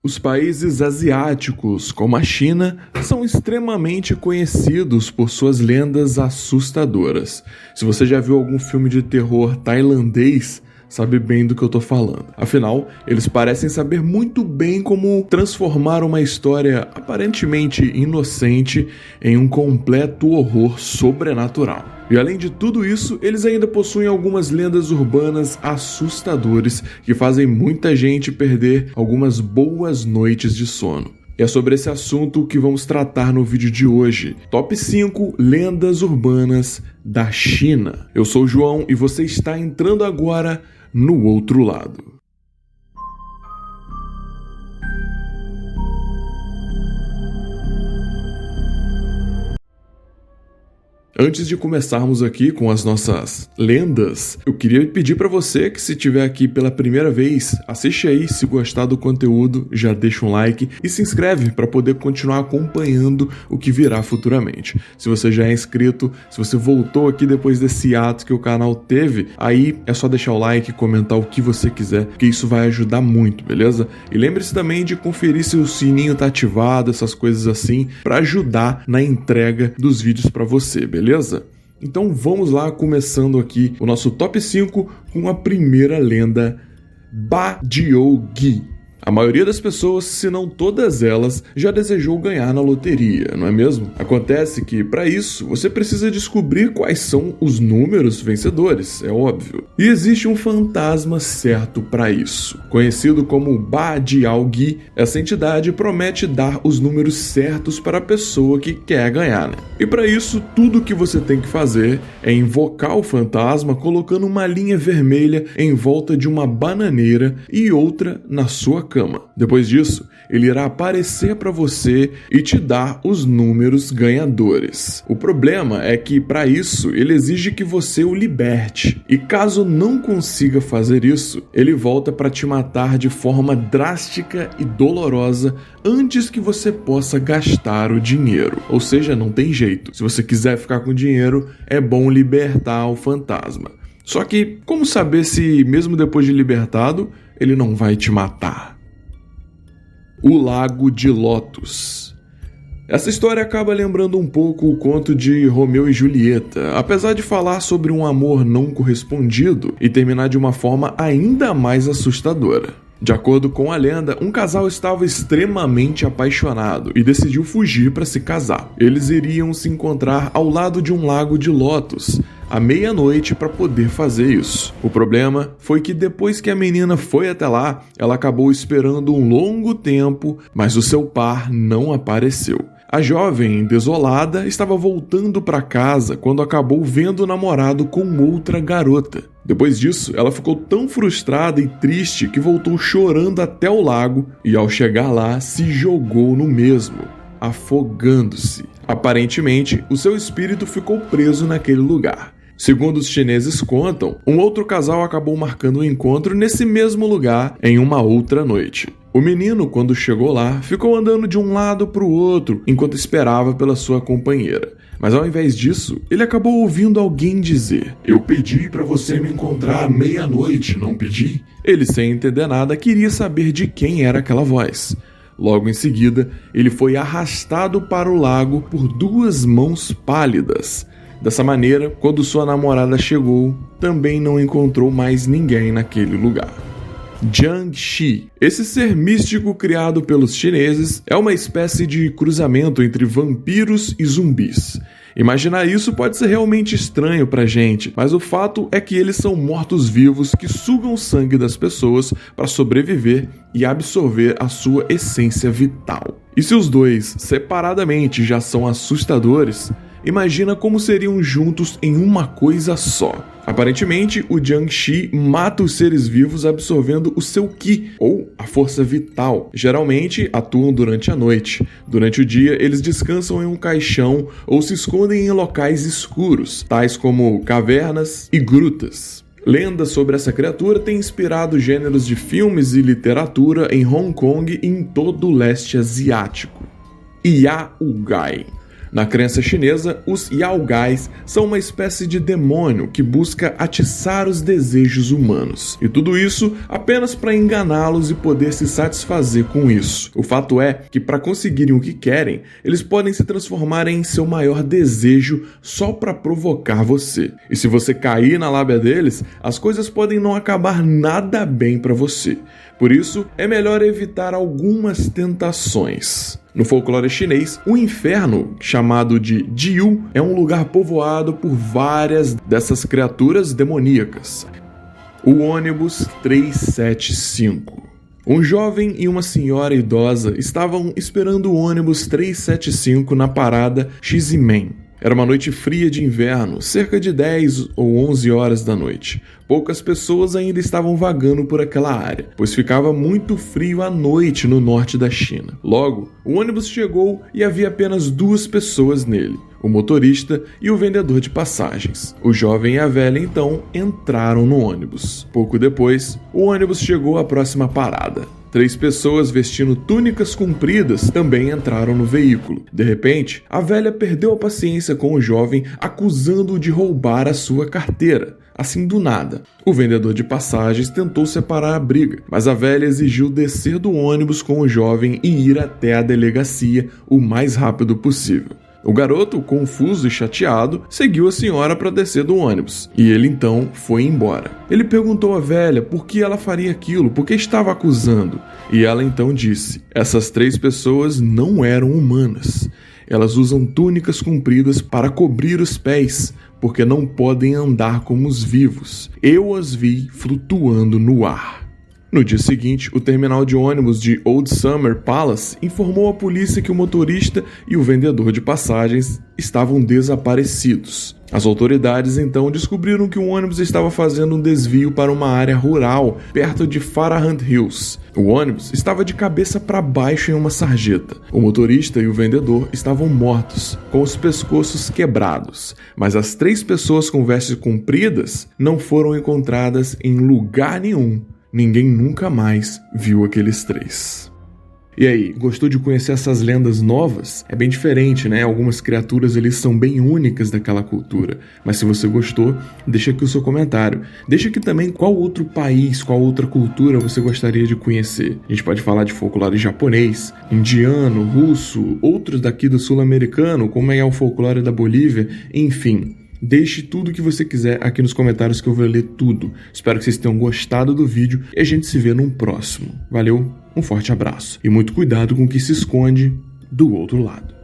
Os países asiáticos, como a China, são extremamente conhecidos por suas lendas assustadoras. Se você já viu algum filme de terror tailandês, sabe bem do que eu tô falando. Afinal, eles parecem saber muito bem como transformar uma história aparentemente inocente em um completo horror sobrenatural. E além de tudo isso, eles ainda possuem algumas lendas urbanas assustadoras que fazem muita gente perder algumas boas noites de sono. E é sobre esse assunto que vamos tratar no vídeo de hoje. Top 5 lendas urbanas da China. Eu sou o João e você está entrando agora no outro lado. Antes de começarmos aqui com as nossas lendas, eu queria pedir para você que se estiver aqui pela primeira vez, assiste aí, se gostar do conteúdo, já deixa um like e se inscreve para poder continuar acompanhando o que virá futuramente. Se você já é inscrito, se você voltou aqui depois desse ato que o canal teve, aí é só deixar o like e comentar o que você quiser, que isso vai ajudar muito, beleza? E lembre-se também de conferir se o sininho tá ativado, essas coisas assim, para ajudar na entrega dos vídeos para você, beleza? Então vamos lá, começando aqui o nosso top 5 com a primeira lenda, Badiou-Gui. A maioria das pessoas, se não todas elas, já desejou ganhar na loteria, não é mesmo? Acontece que, para isso, você precisa descobrir quais são os números vencedores, é óbvio. E existe um fantasma certo para isso. Conhecido como Badiou-Gui, essa entidade promete dar os números certos para a pessoa que quer ganhar, né? E para isso, tudo que você tem que fazer é invocar o fantasma colocando uma linha vermelha em volta de uma bananeira e outra na sua cama. Depois disso, ele irá aparecer para você e te dar os números ganhadores. O problema é que, para isso, ele exige que você o liberte. E caso não consiga fazer isso, ele volta para te matar de forma drástica e dolorosa antes que você possa gastar o dinheiro. Ou seja, não tem jeito. Se você quiser ficar com dinheiro, é bom libertar o fantasma. Só que, como saber se, mesmo depois de libertado, ele não vai te matar? O Lago de Lotus. Essa história acaba lembrando um pouco o conto de Romeu e Julieta, apesar de falar sobre um amor não correspondido e terminar de uma forma ainda mais assustadora. De acordo com a lenda, um casal estava extremamente apaixonado e decidiu fugir para se casar. Eles iriam se encontrar ao lado de um lago de lótus à meia-noite para poder fazer isso. O problema foi que depois que a menina foi até lá, ela acabou esperando um longo tempo, mas o seu par não apareceu. A jovem, desolada, estava voltando para casa quando acabou vendo o namorado com outra garota. Depois disso, ela ficou tão frustrada e triste que voltou chorando até o lago e, ao chegar lá, se jogou no mesmo, afogando-se. Aparentemente, o seu espírito ficou preso naquele lugar. Segundo os chineses contam, um outro casal acabou marcando um encontro nesse mesmo lugar em uma outra noite. O menino, quando chegou lá, ficou andando de um lado para o outro enquanto esperava pela sua companheira. Mas ao invés disso, ele acabou ouvindo alguém dizer: "Eu pedi para você me encontrar à meia-noite, não pedi?" Ele, sem entender nada, queria saber de quem era aquela voz. Logo em seguida, ele foi arrastado para o lago por duas mãos pálidas. Dessa maneira, quando sua namorada chegou, também não encontrou mais ninguém naquele lugar. Jiangshi. Esse ser místico criado pelos chineses é uma espécie de cruzamento entre vampiros e zumbis. Imaginar isso pode ser realmente estranho pra gente, mas o fato é que eles são mortos-vivos que sugam o sangue das pessoas para sobreviver e absorver a sua essência vital. E se os dois, separadamente, já são assustadores, imagina como seriam juntos em uma coisa só. Aparentemente, o Jiangshi mata os seres vivos absorvendo o seu Qi, ou a força vital. Geralmente, atuam durante a noite. Durante o dia, eles descansam em um caixão ou se escondem em locais escuros, tais como cavernas e grutas. Lendas sobre essa criatura têm inspirado gêneros de filmes e literatura em Hong Kong e em todo o leste asiático. Yao Gai. Na crença chinesa, os Yaogais são uma espécie de demônio que busca atiçar os desejos humanos. E tudo isso apenas para enganá-los e poder se satisfazer com isso. O fato é que para conseguirem o que querem, eles podem se transformar em seu maior desejo só para provocar você. E se você cair na lábia deles, as coisas podem não acabar nada bem para você. Por isso, é melhor evitar algumas tentações. No folclore chinês, o inferno, chamado de Jiu, é um lugar povoado por várias dessas criaturas demoníacas. O ônibus 375. Um jovem e uma senhora idosa estavam esperando o ônibus 375 na parada Xizimen. Era uma noite fria de inverno, cerca de 10 ou 11 horas da noite. Poucas pessoas ainda estavam vagando por aquela área, pois ficava muito frio à noite no norte da China. Logo, o ônibus chegou e havia apenas 2 pessoas nele, o motorista e o vendedor de passagens. O jovem e a velha então entraram no ônibus. Pouco depois, o ônibus chegou à próxima parada. 3 pessoas vestindo túnicas compridas também entraram no veículo. De repente, a velha perdeu a paciência com o jovem, acusando-o de roubar a sua carteira. Assim do nada. O vendedor de passagens tentou separar a briga, mas a velha exigiu descer do ônibus com o jovem e ir até a delegacia o mais rápido possível. O garoto, confuso e chateado, seguiu a senhora para descer do ônibus, e ele então foi embora. Ele perguntou à velha por que ela faria aquilo, por que estava acusando, e ela então disse: essas 3 pessoas não eram humanas. Elas usam túnicas compridas para cobrir os pés, porque não podem andar como os vivos. Eu as vi flutuando no ar. No dia seguinte, o terminal de ônibus de Old Summer Palace informou à polícia que o motorista e o vendedor de passagens estavam desaparecidos. As autoridades então descobriram que o ônibus estava fazendo um desvio para uma área rural perto de Farahand Hills. O ônibus estava de cabeça para baixo em uma sarjeta. O motorista e o vendedor estavam mortos, com os pescoços quebrados, mas as 3 pessoas com vestes compridas não foram encontradas em lugar nenhum. Ninguém nunca mais viu aqueles 3. E aí, gostou de conhecer essas lendas novas? É bem diferente, né? Algumas criaturas eles são bem únicas daquela cultura. Mas se você gostou, deixa aqui o seu comentário. Deixa aqui também qual outro país, qual outra cultura você gostaria de conhecer. A gente pode falar de folclore japonês, indiano, russo, outros daqui do sul-americano, como é o folclore da Bolívia, enfim. Deixe tudo o que você quiser aqui nos comentários que eu vou ler tudo. Espero que vocês tenham gostado do vídeo e a gente se vê num próximo. Valeu, um forte abraço e muito cuidado com o que se esconde do outro lado.